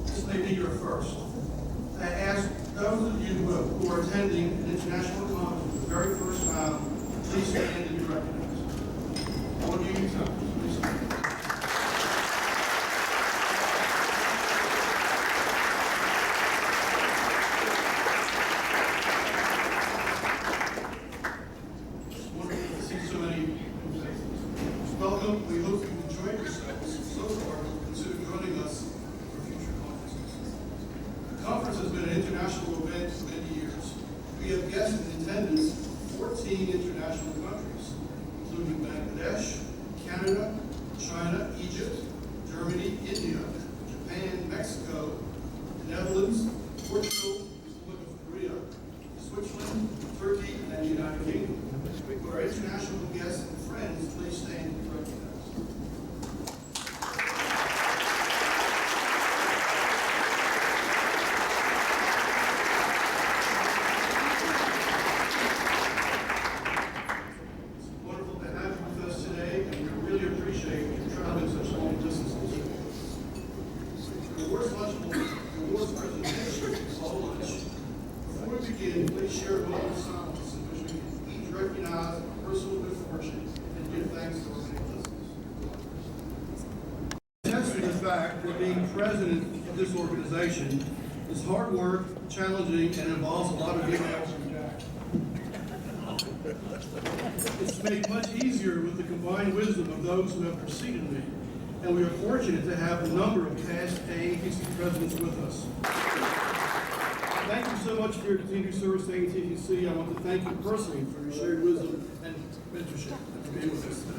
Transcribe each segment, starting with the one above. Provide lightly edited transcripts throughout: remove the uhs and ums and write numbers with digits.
This may be your first. I ask those of you who are attending an international conference for the very first time, please stand and be recognized. I want to give you time. Please stand. It's wonderful to see so many new faces. Welcome. We hope you've enjoyed yourselves so far. Consider joining us for future conferences. The conference has been an international event for many years. We have guests in attendance from 14 international countries, including Bangladesh, Canada, China, Egypt, Germany, India, Japan, Mexico, the Netherlands, Portugal, the Republic of Korea, Switzerland, Turkey, and the United Kingdom. For our international guests and friends, please stand and be recognized. Being president of this organization is hard work, challenging, and involves a lot of emails from Jack. It's made much easier with the combined wisdom of those who have preceded me, and we are fortunate to have a number of past AATCC presidents with us. Thank you so much for your continued service to AATCC. I want to thank you personally for your shared wisdom and mentorship and for being with us today.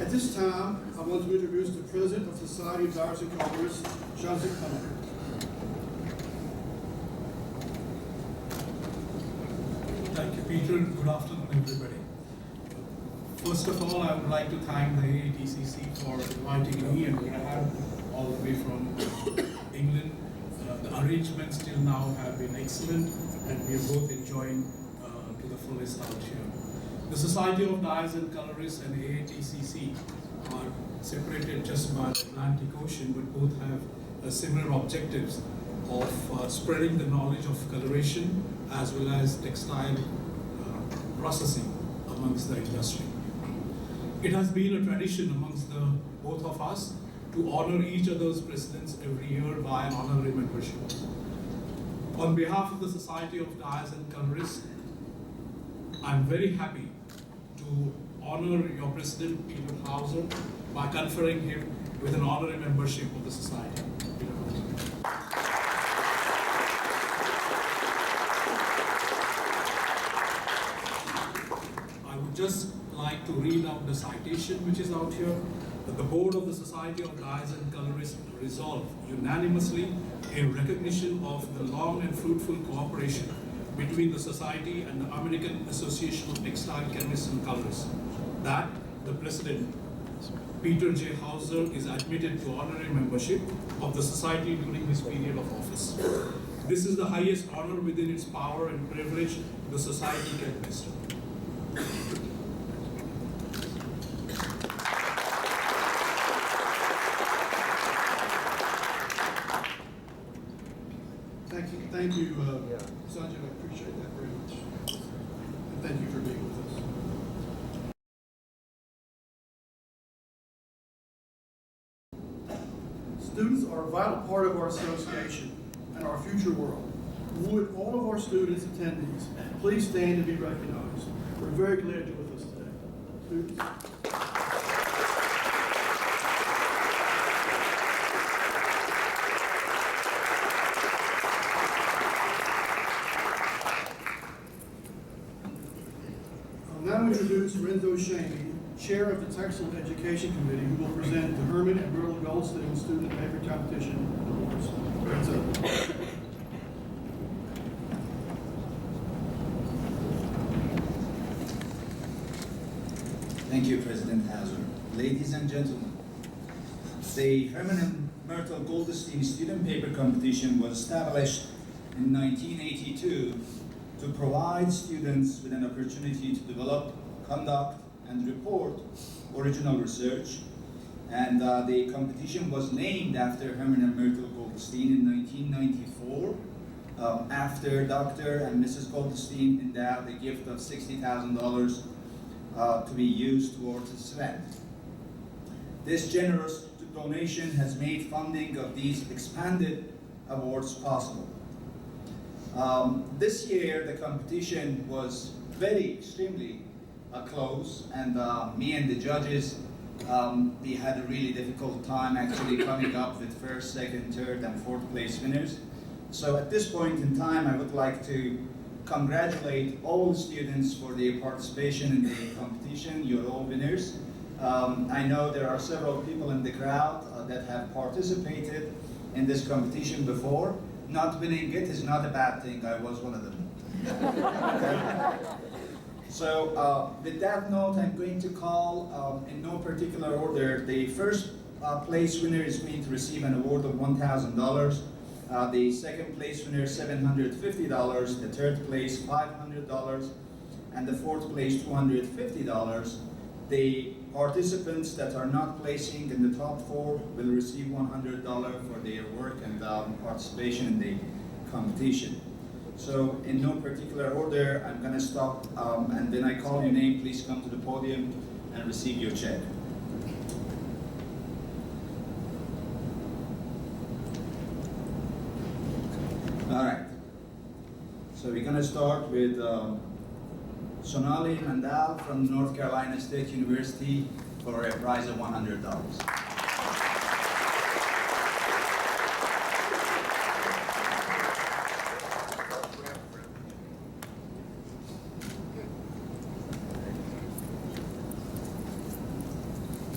At this time, I want to introduce the President of Society of Dyers and Colorists, Chapin. Thank you, Peter. Good afternoon, everybody. First of all, I would like to thank the AATCC for inviting me and Graham all the way from England. The arrangements till now have been excellent, and we are both enjoying to the fullest out here. The Society of Dyers and Colorists and AATCC are separated just by the Atlantic Ocean, but both have similar objectives of spreading the knowledge of coloration as well as textile processing amongst the industry. It has been a tradition amongst the both of us to honor each other's presidents every year by an honorary membership. On behalf of the Society of Dyers and Colorists, I'm very happy to honor your president, Peter Hauser, by conferring him with an honorary membership of the society. I would just like to read out the citation which is out here. The Board of the Society of Dyers and Colorists resolve unanimously in recognition of the long and fruitful cooperation between the Society and the American Association of Textile Chemists and Colorists, that the President, Peter J. Hauser, is admitted to honorary membership of the Society during his period of office. This is the highest honor within its power and privilege the Society can bestow. Thank you, Sanjay. I appreciate that very much. And thank you for being with us. Students are a vital part of our association and our future world. Would all of our students attendees please stand and be recognized? We're very glad you're with us today. Students. Now introduce Renzo Shamey, Chair of the Textile Education Committee, who will present the Herman and Myrtle Goldstein Student Paper Competition Awards. Renzo. Thank you, President Hauser. Ladies and gentlemen, the Herman and Myrtle Goldstein Student Paper Competition was established in 1982 to provide students with an opportunity to develop, conduct, and report original research. And the competition was named after Herman and Myrtle Goldstein in 1994, after Dr. and Mrs. Goldstein endowed a gift of $60,000 to be used towards this event. This generous donation has made funding of these expanded awards possible. This year, the competition was extremely close, and me and the judges, we had a really difficult time actually coming up with first, second, third, and fourth place winners. So at this point in time, I would like to congratulate all students for their participation in the competition. You're all winners. I know there are several people in the crowd that have participated in this competition before. Not winning it is not a bad thing. I was one of them. So with that note, I'm going to call, in no particular order, the first place winner is going to receive an award of $1,000. The second place winner, $750. The third place, $500. And the fourth place, $250. The participants that are not placing in the top four will receive $100 for their work and participation in the competition. So in no particular order, I'm going to stop, and when I call your name, please come to the podium and receive your check. All right. So we're going to start with Sonali Mandal from North Carolina State University for a prize of $100.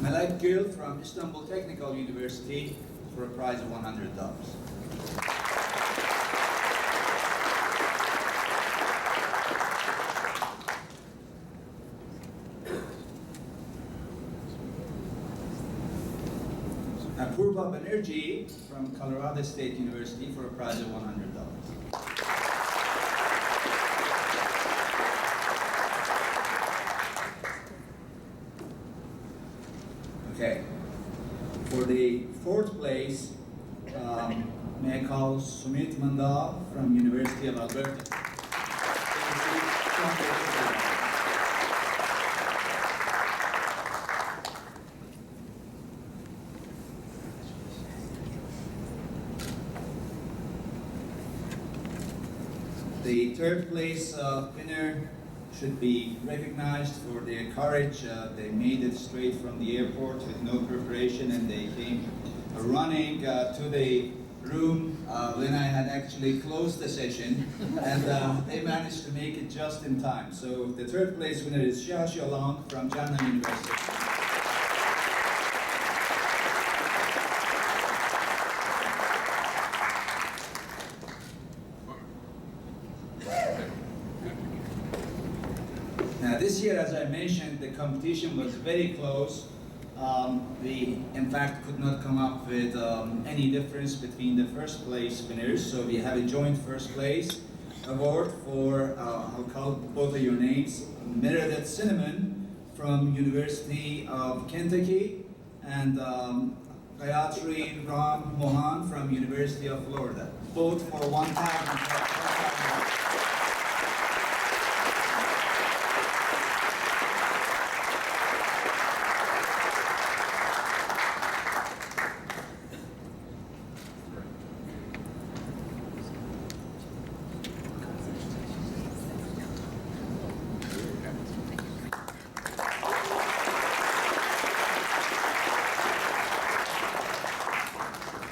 Melek Gül from Istanbul Technical University for a prize of $100. Apurva Banerjee from Colorado State University for a prize of $100. Okay. For the fourth place, may I call Sumit Mandal from University of Alberta. The third place winner should be recognized for their courage. They made it straight from the airport with no preparation, and they came running to the room when I had actually closed the session, and they managed to make it just in time. So the third place winner is Xia Xiaolong from Chapin University. Now this year, as I mentioned, the competition was very close. We, in fact, could not come up with any difference between the first place winners. So we have a joint first place award for, I'll call both of your names, Meredith Cinnamon from University of Kentucky, and Gayatri Ram Mohan from University of Florida, both for $1,000.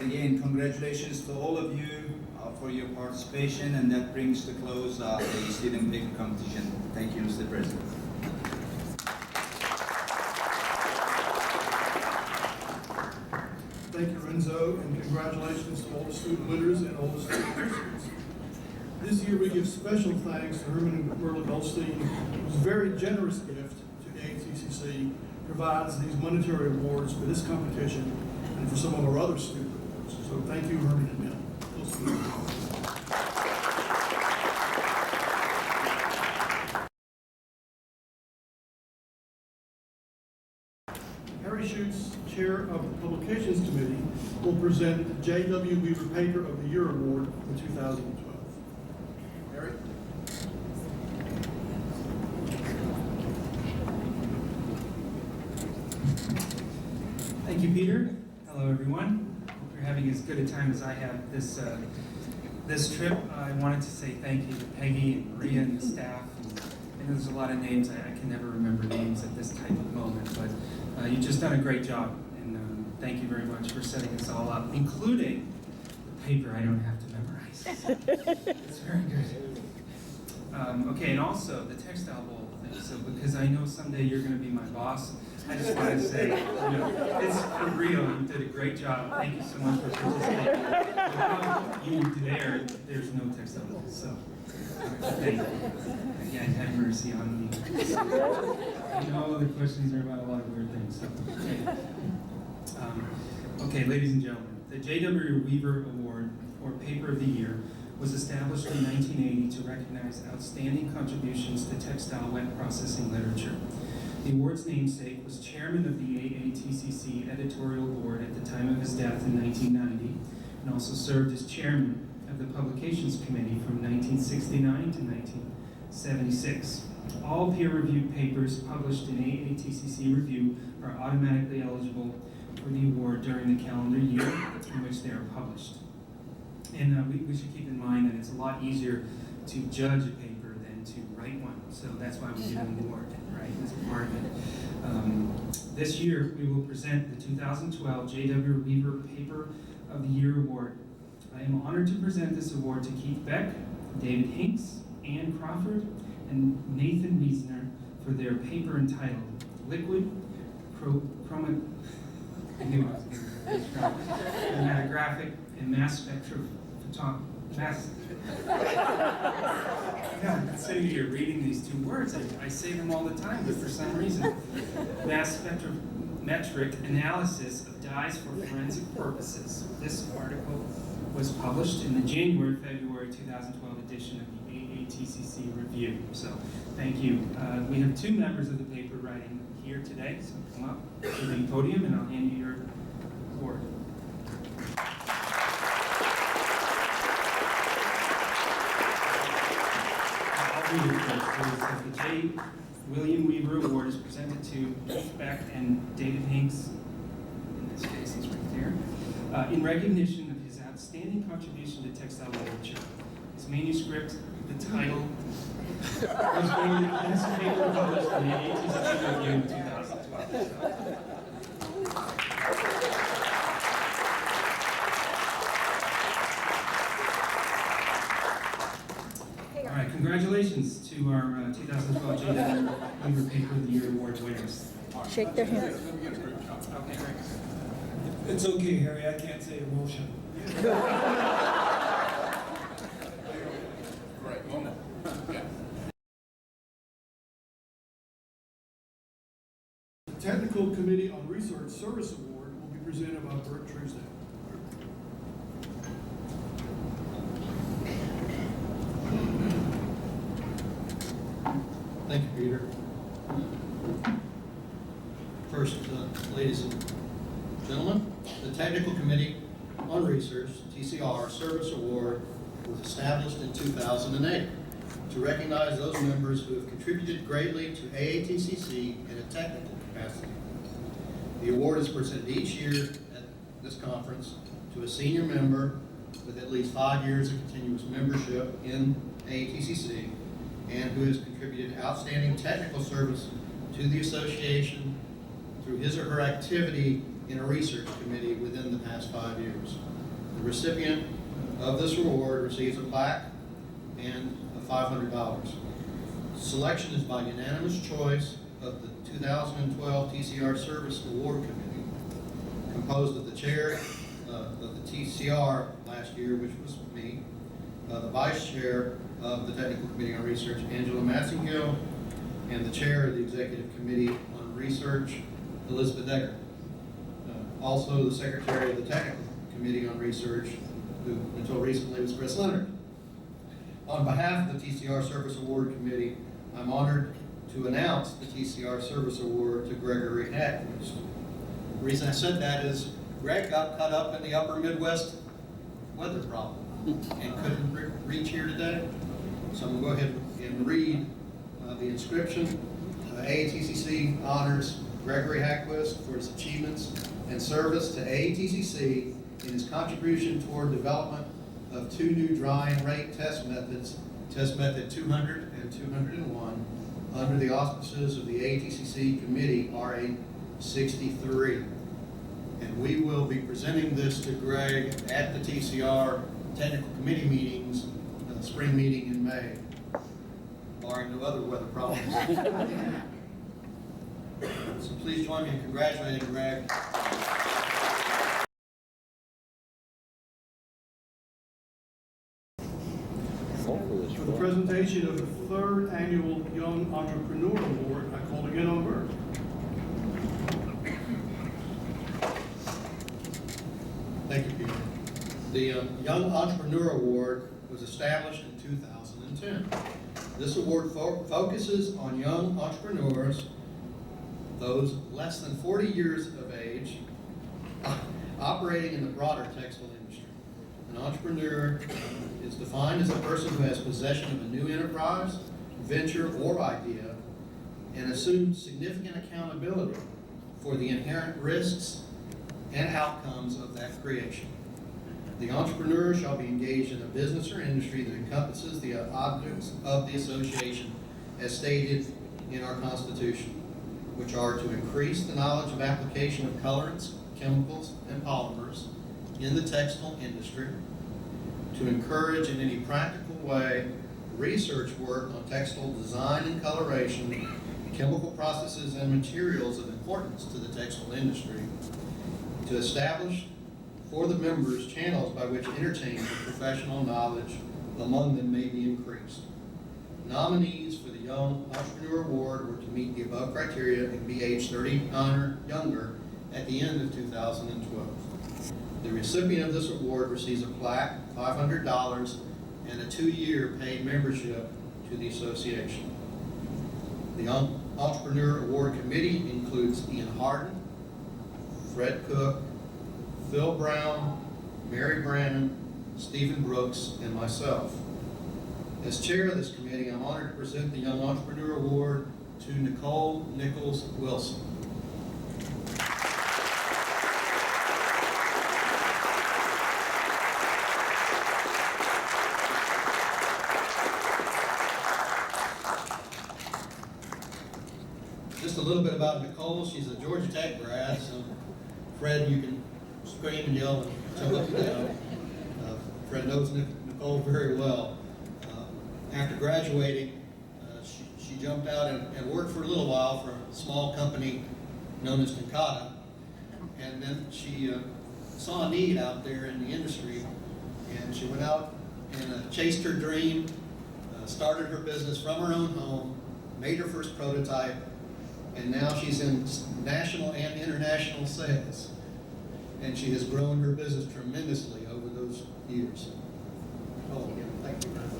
Again, congratulations to all of you for your participation, and that brings to close the student pick competition. Thank you, Mr. President. Thank you, Renzo, and congratulations to all the student winners and all the student participants. This year we give special thanks to Herman and Myrtle Goldstein, whose very generous gift to AATCC provides these monetary awards for this competition and for some of our other student awards. So thank you, Herman and Myrtle. will present the J.W. Weaver Paper of the Year Award for 2012. Harry? Thank you, Peter. Hello, everyone. Hope you're having as good a time as I have this trip. I wanted to say thank you to Peggy and Maria and the staff. And there's a lot of names. I can never remember names at this type of moment, but you've just done a great job. And thank you very much for setting us all up, including the paper I don't have to memorize. It's very good. Okay, and also the textile bowl thing. So because I know someday you're going to be my boss, I just want to say, it's for real. You did a great job. Thank you so much for participating. Without you there's no textile bowl. So thank you. Again, have mercy on me. I know the questions are about a lot of weird things. So, okay, ladies and gentlemen, the J.W. Weaver Award for Paper of the Year was established in 1980 to recognize outstanding contributions to textile wet processing literature. The award's namesake was chairman of the AATCC editorial board at the time of his death in 1990, and also served as chairman of the publications committee from 1969 to 1976. All peer-reviewed papers published in AATCC Review are automatically eligible for the award during the calendar year in which they are published. And we should keep in mind that it's a lot easier to judge a paper than to write one, so that's why we give an award, right, as a part of it. This year, we will present the 2012 J.W. Weaver Paper of the Year Award. I am honored to present this award to Keith Beck, David Hinks, Ann Crawford, and Nathan Wiesner for their paper entitled Liquid Chromatographic and Mass I'm sitting here reading these two words. I say them all the time, but for some reason, mass spectrometric analysis of dyes for forensic purposes. This article was published in the January-February 2012 edition of the AATCC Review. So, thank you. We have two members of the paper writing here today, so come up to the podium and I'll hand you your award. The J. William Weaver Award is presented to Keith Beck and David Hinks, in this case he's right there, in recognition of his outstanding contribution to textile literature. His manuscript, the title, was named the best paper published in the AATCC Review in 2012. All right, congratulations to our 2012 J.W. Weaver Paper of the Year Award winners. Shake their hand. Okay, great. It's okay, Harry, I can't say emotion. Right, moment. Yeah. The Technical Committee on Research Service Award will be presented by Bert Truesdale. Thank you, Peter. First, ladies and gentlemen, the Technical Committee on Research, TCR Service Award, was established in 2008 to recognize those members who have contributed greatly to AATCC in a technical capacity. The award is presented each year at this conference to a senior member with at least 5 years of continuous membership in AATCC and who has contributed outstanding technical service to the association through his or her activity in a research committee within the past 5 years. The recipient of this award receives a plaque and $500. Selection is by unanimous choice of the 2012 TCR Service Award Committee, composed of the chair of the TCR last year, which was me, the vice chair of the Technical Committee on Research, Angela Massingill, and the chair of the Executive Committee on Research, Elizabeth Decker. Also the secretary of the Technical Committee on Research, who until recently was Chris Leonard. On behalf of the TCR Service Award Committee, I'm honored to announce the TCR Service Award to Gregory Atwood. The reason I said that is Greg got caught up in the upper Midwest weather problem and couldn't reach here today. So I'm going to go ahead and read the inscription. AATCC honors Gregory Hackquist for his achievements and service to AATCC in his contribution toward development of 2 new dry and rate test methods, test method 200 and 201, under the auspices of the AATCC Committee RA 63. And we will be presenting this to Greg at the TCR Technical Committee meetings, spring meeting in May, barring no other weather problems. So please join me in congratulating Greg. For the presentation of the 3rd Annual Young Entrepreneur Award, I call again on Bert. Thank you, Peter. The Young Entrepreneur Award was established in 2010. This award focuses on young entrepreneurs, those less than 40 years of age, operating in the broader textile industry. An entrepreneur is defined as a person who has possession of a new enterprise, venture, or idea, and assumes significant accountability for the inherent risks and outcomes of that creation. The entrepreneur shall be engaged in a business or industry that encompasses the objects of the association as stated in our Constitution, which are to increase the knowledge of application of colorants, chemicals, and polymers in the textile industry, to encourage in any practical way research work on textile design and coloration, chemical processes and materials of importance to the textile industry, to establish for the members channels by which interchange of professional knowledge among them may be increased. Nominees for the Young Entrepreneur Award were to meet the above criteria and be age 39 or younger at the end of 2012. The recipient of this award receives a plaque, $500, and a 2-year paid membership to the association. The Young Entrepreneur Award Committee includes Ian Harden, Fred Cook, Phil Brown, Mary Brannon, Stephen Brooks, and myself. As chair of this committee, I'm honored to present the Young Entrepreneur Award to Nicole Nichols Wilson. Just a little bit about Nicole. She's a Georgia Tech grad, so Fred, you can scream and yell and jump up and down. Fred knows Nicole very well. After graduating, she jumped out and worked for a little while for a small company known as Takata. And then she saw a need out there in the industry, and she went out and chased her dream, started her business from her own home, made her first prototype, and now she's in national and international sales. And she has grown her business tremendously over those years. Oh, again, thank you very much.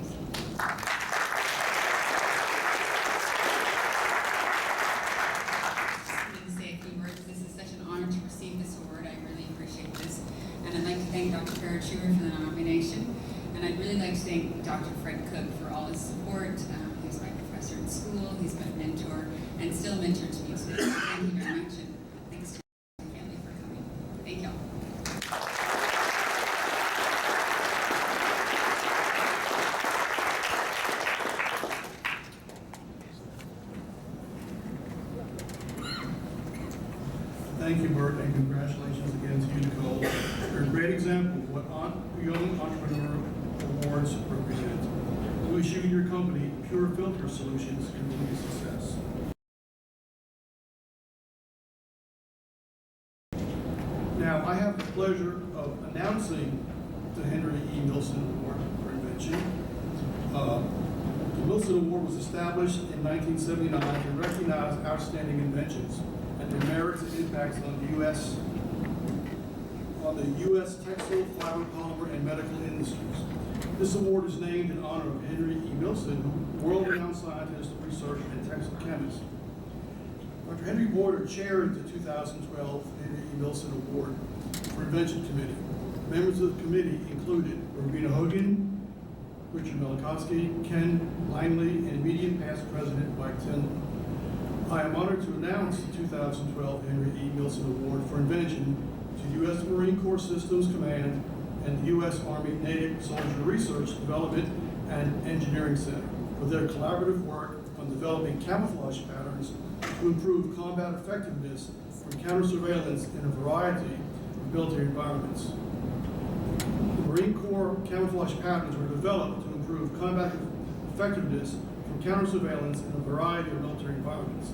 This is such an honor to receive this award. I really appreciate this. And I'd like to thank Dr. Parachuer for the nomination. And I'd really like to thank Dr. Fred Cook for all his support. He's my professor in school, he's my mentor, and still mentor to me today. Thank you very much, and thanks to my family for coming. Thank y'all. Thank you, Bert, and congratulations again to you, Nicole. You're a great example of what Young Entrepreneur Awards represent. We wish you and your company, Pure Filter Solutions, continued success. Now, I have the pleasure of announcing the Henry E. Milson Award for Invention. The Milson Award was established in 1979 to recognize outstanding inventions and their merits and impacts on the U.S. textile, fiber, polymer, and medical industries. This award is named in honor of Henry E. Milson, world-renowned scientist, researcher, and textile chemist. Dr. Henry Boyer chaired the 2012 Henry E. Milson Award. for Invention Committee. Members of the committee included Rowena Hogan, Richard Milikowski, Ken Langley, and immediate past president Mike Tindall. I am honored to announce the 2012 Henry E. Milson Award for Invention to U.S. Marine Corps Systems Command and the U.S. Army Native Soldier Research, Development, and Engineering Center for their collaborative work on developing camouflage patterns to improve combat effectiveness for counter-surveillance in a variety of military environments. The Marine Corps camouflage patterns were developed to improve combat effectiveness for counter-surveillance in a variety of military environments.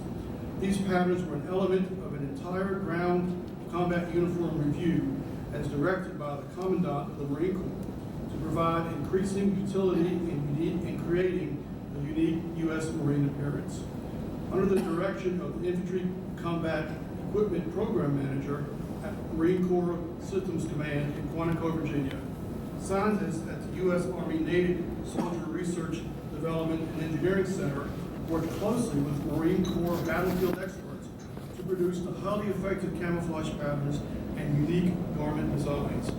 These patterns were an element of an entire ground combat uniform review as directed by the Commandant of the Marine Corps to provide increasing utility in creating a unique U.S. Marine appearance. Under the direction of the Infantry Combat Equipment Program Manager at Marine Corps Systems Command in Quantico, Virginia, scientists at the U.S. Army Native Soldier Research, Development, and Engineering Center worked closely with Marine Corps battlefield experts to produce the highly effective camouflage patterns and unique garment designs.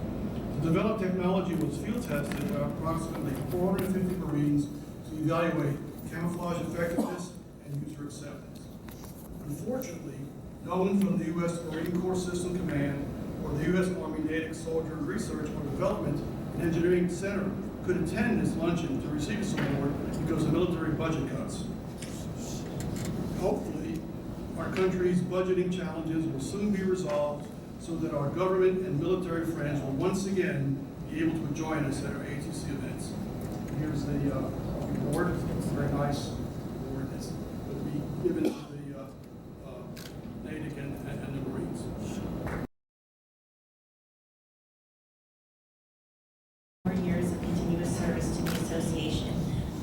The developed technology was field tested by approximately 450 Marines to evaluate camouflage effectiveness and user acceptance. Unfortunately, no one from the U.S. Marine Corps System Command or the U.S. Army Native Soldier Research or Development and Engineering Center could attend this luncheon to receive this award because of military budget cuts. Hopefully, our country's budgeting challenges will soon be resolved so that our government and military friends will once again be able to join us at our AATC events. Here's the award. It's a very nice award. It's will be given to the NATIC and the Marines. 4 years of continuous service to the association,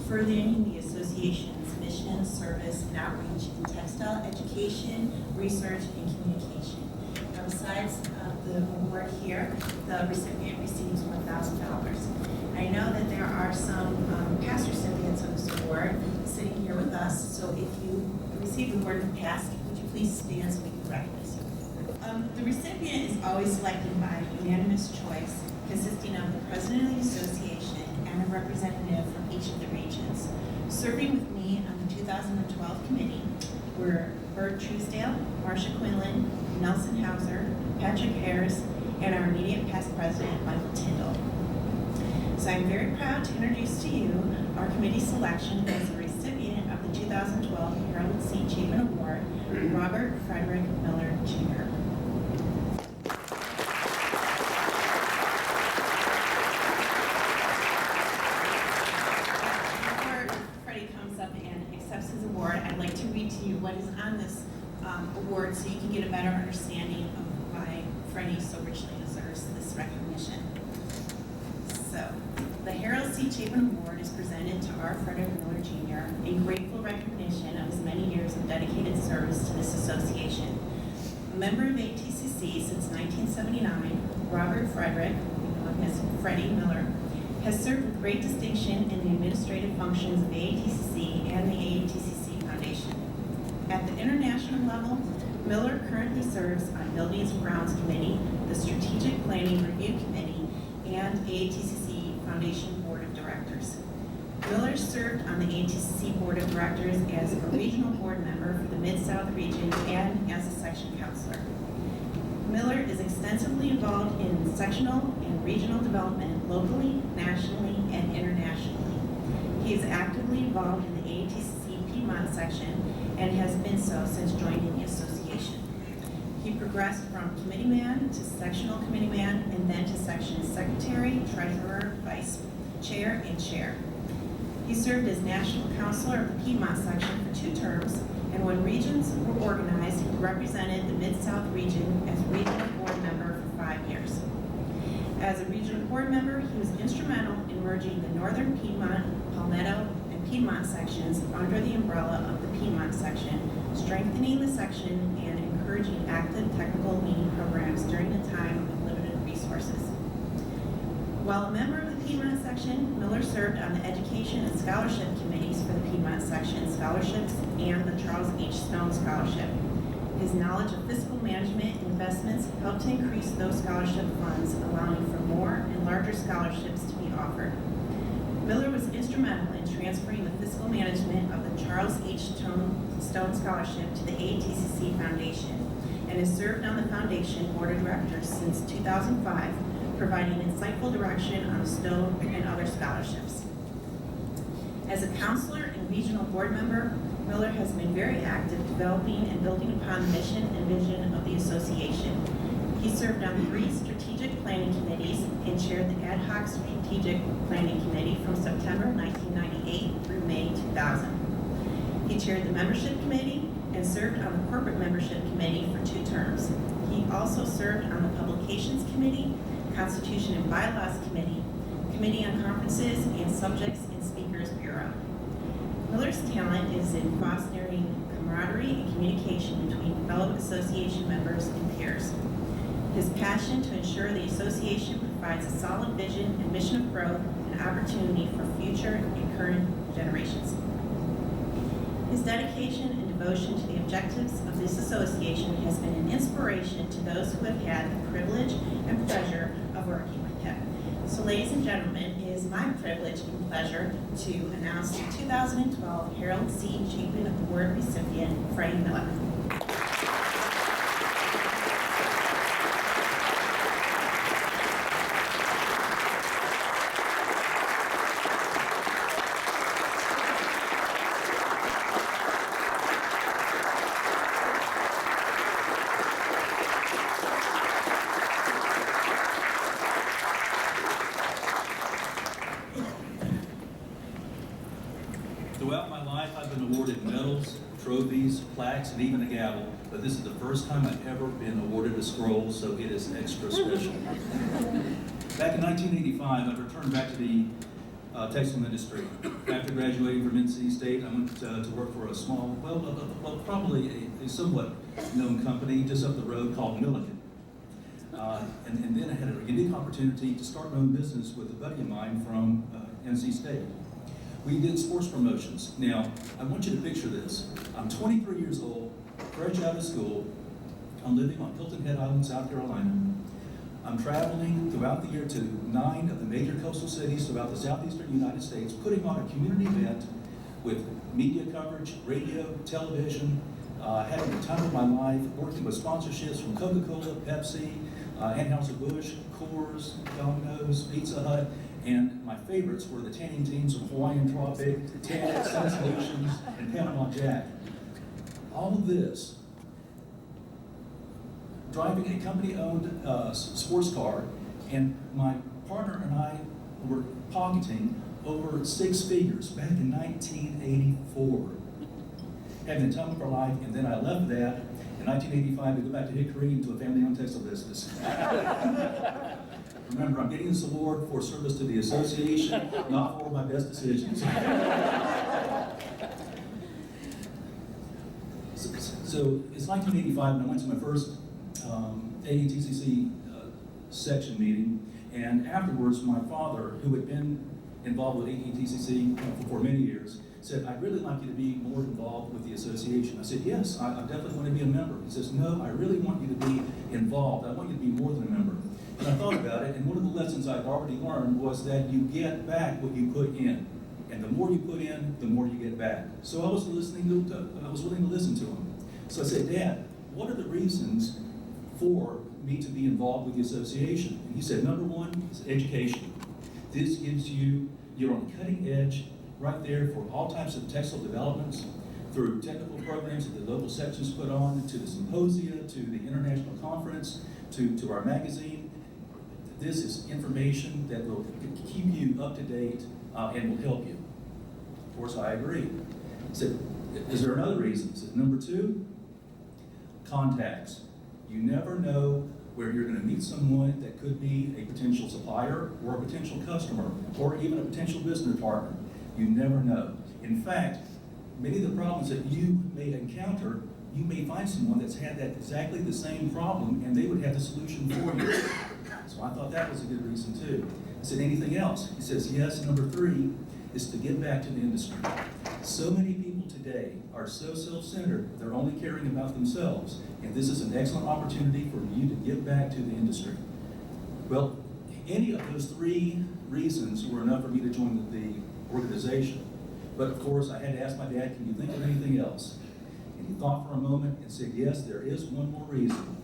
furthering the association's mission, service, and outreach in textile education, research, and communication. Now, besides the award here, the recipient receives $1,000. I know that there are some past recipients of this award sitting here with us, so if you received the award in the past, would you please stand so we can recognize you? The recipient is always selected by unanimous choice, consisting of the president of the association and a representative from each of the regions. Serving with me on the 2012 committee were Bert Truesdale, Marcia Quinlan, Nelson Hauser, Patrick Ayers, and our immediate past president, Michael Tindall. So I'm very proud to introduce to you our committee selection as the recipient of the 2012 Herman C. Chapin Award, Robert Frederick Miller, Jr. I'd like to read to you what is on this award so you can get a better understanding of why Freddie so richly deserves this recognition. So, the Harold C. Chapin Award is presented to R. Frederick Miller Jr. in grateful recognition of his many years of dedicated service to this association. A member of AATCC since 1979, Robert Frederick, known as Freddie Miller, has served with great distinction in the administrative functions of AATCC and the AATCC Foundation. At the international level, Miller currently serves on Buildings and Grounds Committee, the Strategic Planning Review Committee, and AATCC Foundation Board of Directors. Miller served on the AATCC Board of Directors as a regional board member for the Mid-South region and as a section counselor. Miller is extensively involved in sectional and regional development locally, nationally, and internationally. He is actively involved in the AATCC Piedmont section and has been so since joining the association. He progressed from committeeman to sectional committeeman and then to section secretary, treasurer, vice chair, and chair. He served as national counselor of the Piedmont section for 2 terms, and when regions were organized, he represented the Mid-South region as regional board member for 5 years. As a regional board member, he was instrumental in merging the Northern Piedmont, Palmetto, and Piedmont sections under the umbrella of the Piedmont section, strengthening the section and encouraging active technical leading programs during a time of limited resources. While a member of the Piedmont section, Miller served on the Education and Scholarship Committees for the Piedmont section scholarships and the Charles H. Stone Scholarship. His knowledge of fiscal management and investments helped to increase those scholarship funds, allowing for more and larger scholarships to be offered. Miller was instrumental in transferring the fiscal management of the Charles H. Stone Scholarship to the AATCC Foundation and has served on the Foundation Board of Directors since 2005, providing insightful direction on the Stone and other scholarships. As a counselor and regional board member, Miller has been very active developing and building upon the mission and vision of the association. He served on 3 strategic planning committees and chaired the ad hoc strategic planning committee from September 1998 through May 2000. He chaired the membership committee and served on the corporate membership committee for 2 terms. He also served on the publications committee, Constitution and Bylaws committee, committee on conferences and subjects and speakers bureau. Miller's talent is in fostering camaraderie and communication between fellow association members and peers. His passion to ensure the association provides a solid vision and mission of growth and opportunity for future and current generations. His dedication and devotion to the objectives of this association has been an inspiration to those who have had the privilege and pleasure of working with him. So ladies and gentlemen, it is my privilege and pleasure to announce the 2012 Harold C. Chapin Award recipient, Freddie Miller. Throughout my life, I've been awarded medals, trophies, plaques, and even a gavel, but this is the first time I've ever been awarded a scroll, so it is extra special. Back in 1985, I returned back to the textile industry. After graduating from NC State, I went to work for a small, probably a somewhat known company just up the road called Millson. And then I had a unique opportunity to start my own business with a buddy of mine from NC State. We did sports promotions. Now, I want you to picture this. I'm 23 years old, fresh out of school. I'm living on Hilton Head Island, South Carolina. I'm traveling throughout the year to 9 of the major coastal cities throughout the southeastern United States, putting on a community event with media coverage, radio, television, having the time of my life, working with sponsorships from Coca-Cola, Pepsi, Anheuser-Busch, Coors, Domino's, Pizza Hut, and my favorites were the tanning teams from Hawaiian Tropic, Tan, Sun Solutions, and Panama Jack. All of this, driving a company-owned sports car, and my partner and I were pocketing over 6 figures back in 1984. Having the time of our life, and then I left that in 1985 to go back to Hickory into a family-owned textile business. Remember, I'm getting this award for service to the association, not for my best decisions. So it's 1985, and I went to my first AATCC section meeting, and afterwards, my father, who had been involved with AATCC for many years, said, "I'd really like you to be more involved with the association." I said, "Yes, I definitely want to be a member." He says, "No, I really want you to be involved. I want you to be more than a member." And I thought about it, and one of the lessons I'd already learned was that you get back what you put in. And the more you put in, the more you get back. So I was willing to listen to him. So I said, "Dad, what are the reasons for me to be involved with the association?" And he said, "Number one is education. This gives you, you're on the cutting edge, right there for all types of textile developments, through technical programs that the local sections put on, to the symposia, to the international conference, to our magazine. This is information that will keep you up to date and will help you." Of course, I agree. He said, "Is there another reason?" He said, "Number two, contacts. You never know where you're going to meet someone that could be a potential supplier or a potential customer or even a potential business partner. You never know. In fact, many of the problems that you may encounter, you may find someone that's had that exactly the same problem and they would have the solution for you." So I thought that was a good reason too. I said, "Anything else?" He says, "Yes, number three is to give back to the industry." So many people today are so self-centered, they're only caring about themselves. And this is an excellent opportunity for you to give back to the industry. Well, any of those three reasons were enough for me to join the organization. But of course, I had to ask my dad, can you think of anything else? And he thought for a moment and said, yes, there is one more reason.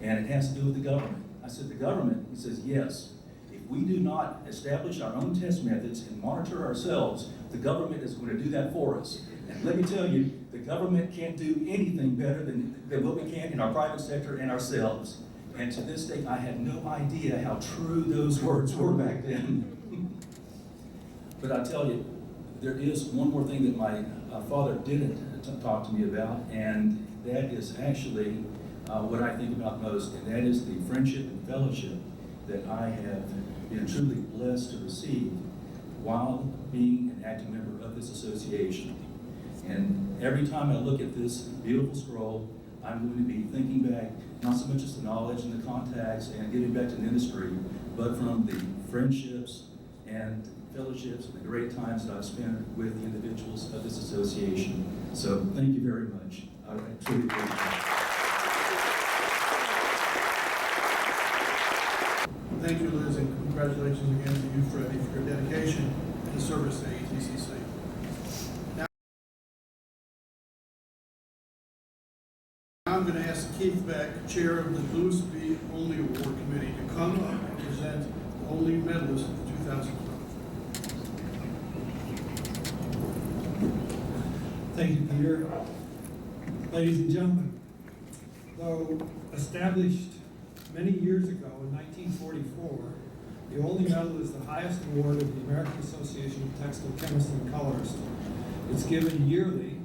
And it has to do with the government. I said, the government? He says, yes. If we do not establish our own test methods and monitor ourselves, the government is going to do that for us. And let me tell you, the government can't do anything better than what we can in our private sector and ourselves. And to this day, I had no idea how true those words were back then. But I tell you, there is one more thing that my father didn't talk to me about, and that is actually what I think about most, and that is the friendship and fellowship that I have been truly blessed to receive while being an active member of this association. And every time I look at this beautiful scroll, I'm going to be thinking back, not so much as the knowledge and the contacts and giving back to the industry, but from the friendships and fellowships and the great times that I've spent with the individuals of this association. So thank you very much. I truly appreciate it. Thank you, Liz, and congratulations again to you, Freddie, for your dedication and service to AATCC. Now I'm going to ask Keith Beck, Chair of the Lewis B. Olney Award Committee, to come up and present the Olney medalist of 2012. Thank you, Peter. Ladies and gentlemen, though established many years ago in 1944, the Olney Medal is the highest award of the American Association of Textile Chemists and Colorists. It's given yearly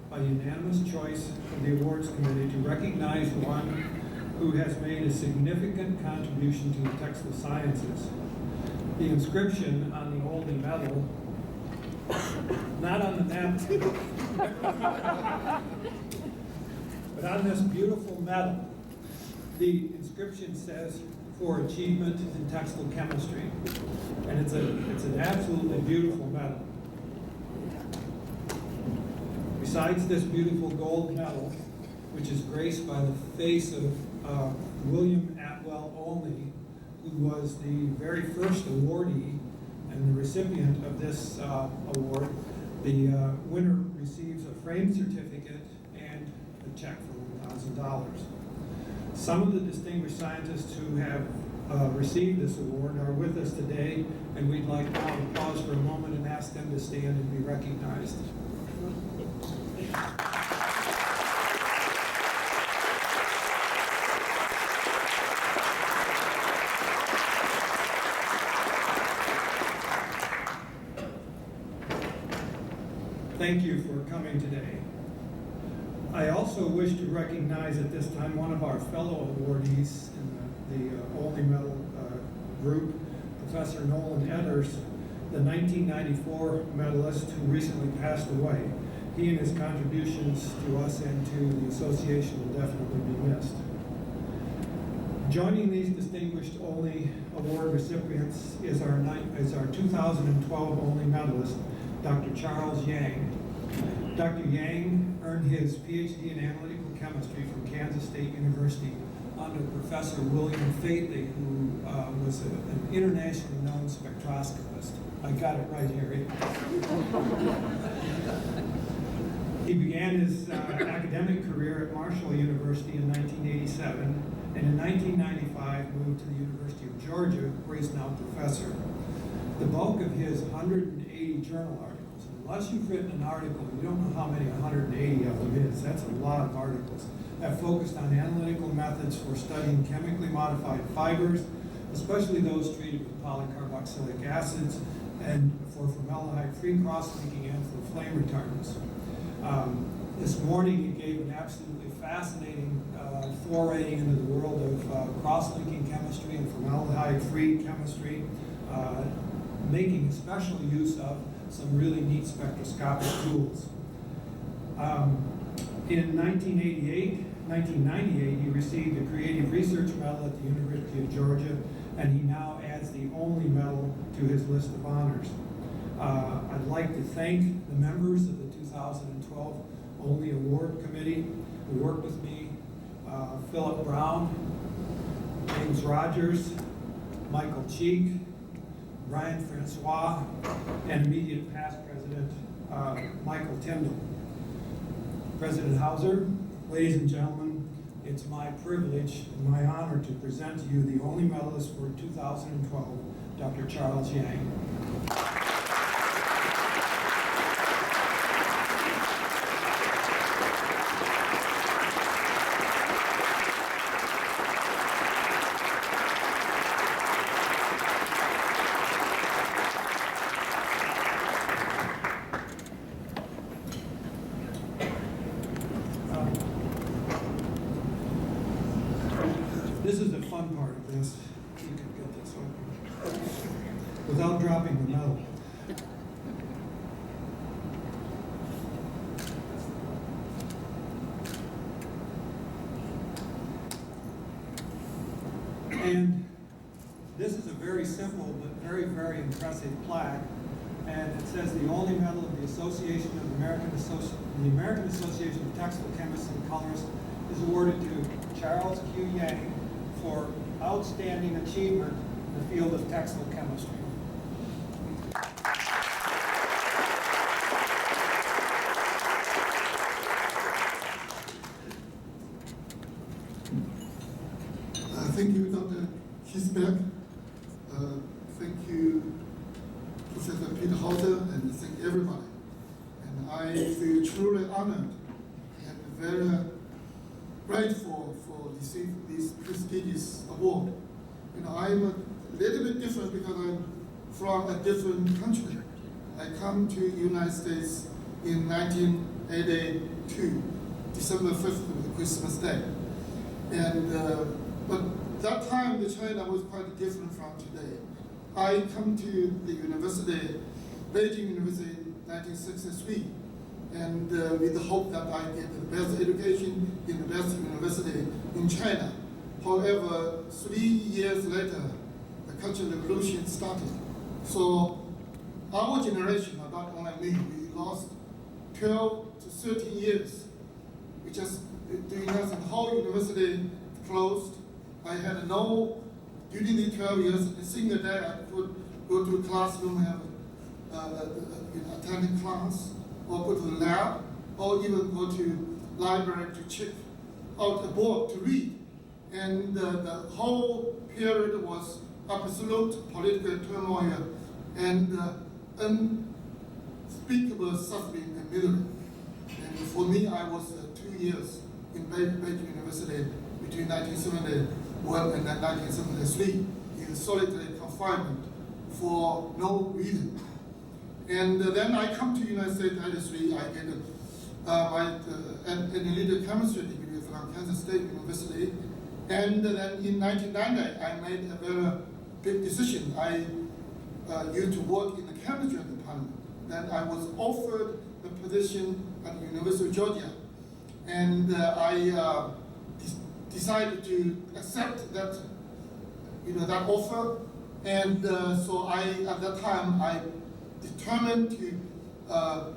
by unanimous choice of the awards committee to recognize one who has made a significant contribution to the textile sciences. The inscription on the Olney Medal, not on the napkin, but on this beautiful medal, the inscription says, "For achievement in textile chemistry," and it's an absolutely beautiful medal. Besides this beautiful gold medal, which is graced by the face of William Atwell Olney, who was the very first awardee and the recipient of this award, the winner receives a framed certificate and a check for $1,000. Some of the distinguished scientists who have received this award are with us today, and we'd like now to pause for a moment and ask them to stand and be recognized. Thank you for coming today. I also wish to recognize at this time one of our fellow awardees in the Olney Medal group, Professor Nolan Edders, the 1994 medalist who recently passed away. He and his contributions to us and to the association will definitely be missed. Joining these distinguished Olney Award recipients is our 2012 Olney medalist, Dr. Charles Yang. Dr. Yang earned his PhD in analytical chemistry from Kansas State University under Professor William Fately, who was an internationally known spectroscopist. I got it right here. He began his academic career at Marshall University in 1987, and in 1995 moved to the University of Georgia, where he's now professor. The bulk of his 180 journal articles, unless you've written an article, you don't know how many 180 of them is. That's a lot of articles. Have focused on analytical methods for studying chemically modified fibers, especially those treated with polycarboxylic acids, and for formaldehyde-free cross-linking and for flame retardants. This morning he gave an absolutely fascinating foray into the world of cross-linking chemistry and formaldehyde-free chemistry, making special use of some really neat spectroscopic tools. In 1998, he received a Creative Research Medal at the University of Georgia, and he now adds the Olney Medal to his list of honors. I'd like to thank the members of the 2012 Olney Award Committee who worked with me, Philip Brown, James Rogers, Michael Cheek, Brian Francois, and immediate past president, Michael Tyndall. President Hauser, ladies and gentlemen, it's my privilege and my honor to present to you the only medalist for 2012, Dr. Charles Yang. This is the fun part of this. You can get this one without dropping the medal. And this is a very simple but very, very impressive plaque. And it says the only medal of the Association of the American Association of Textile Chemists and Colorists is awarded to Charles Q. Yang for outstanding achievement in the field of textile chemistry. Thank you, Dr. Kisbeck. Thank you, Professor Peter Hauser, and thank everybody. And I feel truly honored and very grateful for receiving this prestigious award. You know, I'm a little bit different because I'm from a different country. I come to the United States in 1982, December 5th, Christmas Day. And, but that time, the China was quite different from today. I come to the university, Beijing University in 1963. And with the hope that I get the best education in the best university in China. However, 3 years later, the Cultural Revolution started. So our generation, not only me, we lost 12 to 13 years. We just doing nothing. The whole university closed. I had no, during the 12 years, a single day I could go to a classroom, attend class, or go to the lab, or even go to library to check out a book to read. And the whole period was absolute political turmoil and unspeakable suffering and misery. And for me, I was 2 years in Beijing University between 1971 and 1973 in solitary confinement for no reason. And then I come to the United States at 83. I get my analytical chemistry degree from Kansas State University. And then in 1990, I made a very big decision. I used to work in the chemistry department. Then I was offered the position at the University of Georgia. And I decided to accept that, that offer. And so at that time, I determined to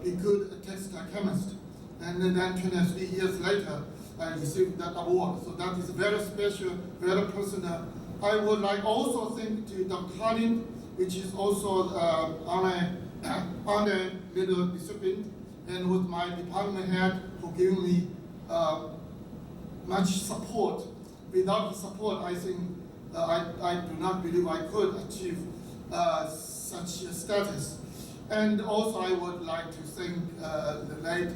be good at textile chemist. And then 23 years later, I received that award. So that is very special, very personal. I would like also thank to Dr. Harling, which is also honor middle recipient, and with my department head who gave me much support. Without the support, I think I do not believe I could achieve such a status. And also I would like to thank the late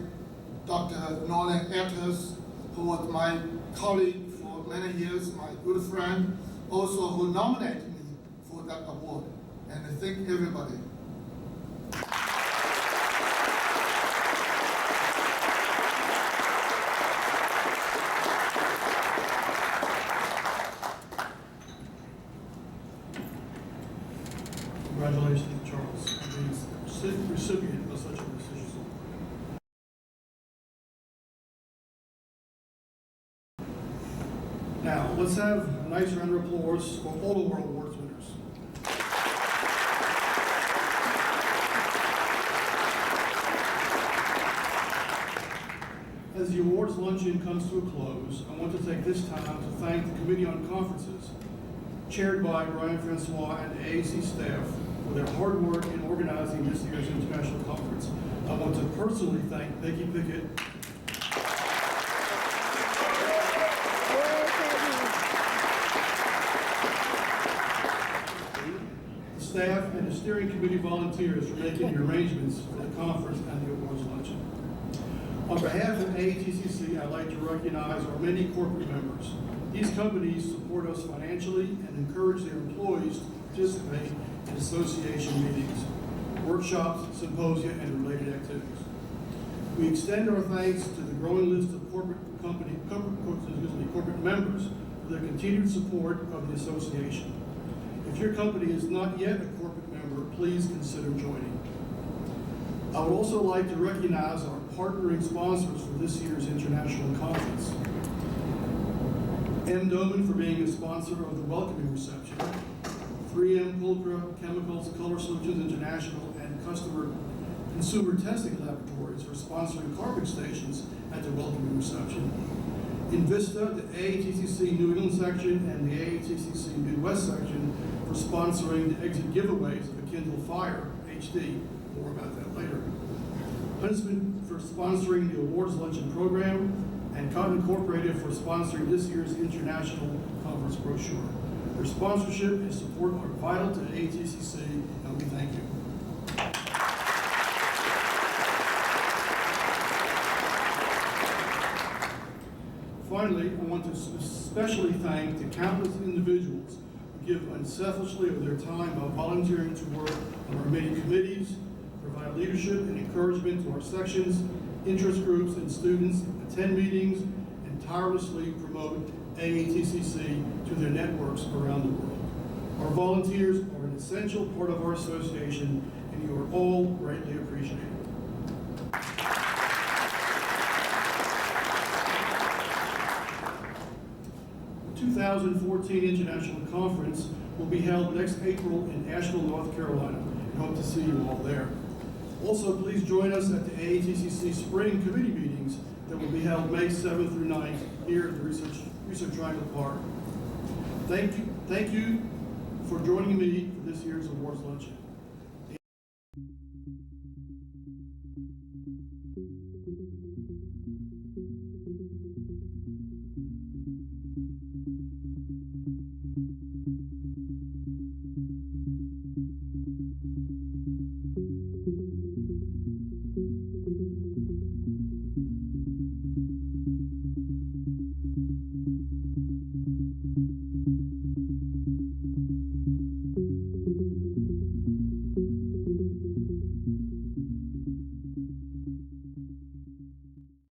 Dr. Nolan Etters, who was my colleague for many years, my good friend, also who nominated me for that award. And I thank everybody. Congratulations, Charles, being the recipient of such a prestigious award. Now, let's have a nice round of applause for all the World Awards winners. As the awards luncheon comes to a close, I want to take this time to thank the Committee on Conferences, chaired by Brian Francois and the AAC staff, for their hard work in organizing this year's international conference. I want to personally thank Becky Pickett, the staff, and the steering committee volunteers for making the arrangements for the conference and the awards luncheon. On behalf of AATCC, I'd like to recognize our many corporate members. These companies support us financially and encourage their employees to participate in association meetings, workshops, symposia, and related activities. We extend our thanks to the growing list of corporate members for their continued support of the association. If your company is not yet a corporate member, please consider joining. I would also like to recognize our partnering sponsors for this year's international conference. M. Doman for being a sponsor of the welcoming reception, 3M Pulcra Chemicals Color Solutions International, and Consumer Testing Laboratories for sponsoring carpet stations at the welcoming reception. Invista, the AATCC New England section, and the AATCC Midwest section for sponsoring the exit giveaways of the Kindle Fire HD. More about that later. Huntsman for sponsoring the awards luncheon program, and Cotton Incorporated for sponsoring this year's international conference brochure. Your sponsorship and support are vital to AATCC, and we thank you. Finally, I want to especially thank the countless individuals who give unselfishly of their time by volunteering to work on our many committees, provide leadership and encouragement to our sections, interest groups, and students, attend meetings, and tirelessly promote AATCC to their networks around the world. Our volunteers are an essential part of our association, and you are all greatly appreciated. The 2014 International Conference will be held next April in Asheville, North Carolina, and hope to see you all there. Also, please join us at the AATCC Spring Committee meetings that will be held May 7th through 9th here at the Research Triangle Park. Thank you for joining me for this year's awards luncheon.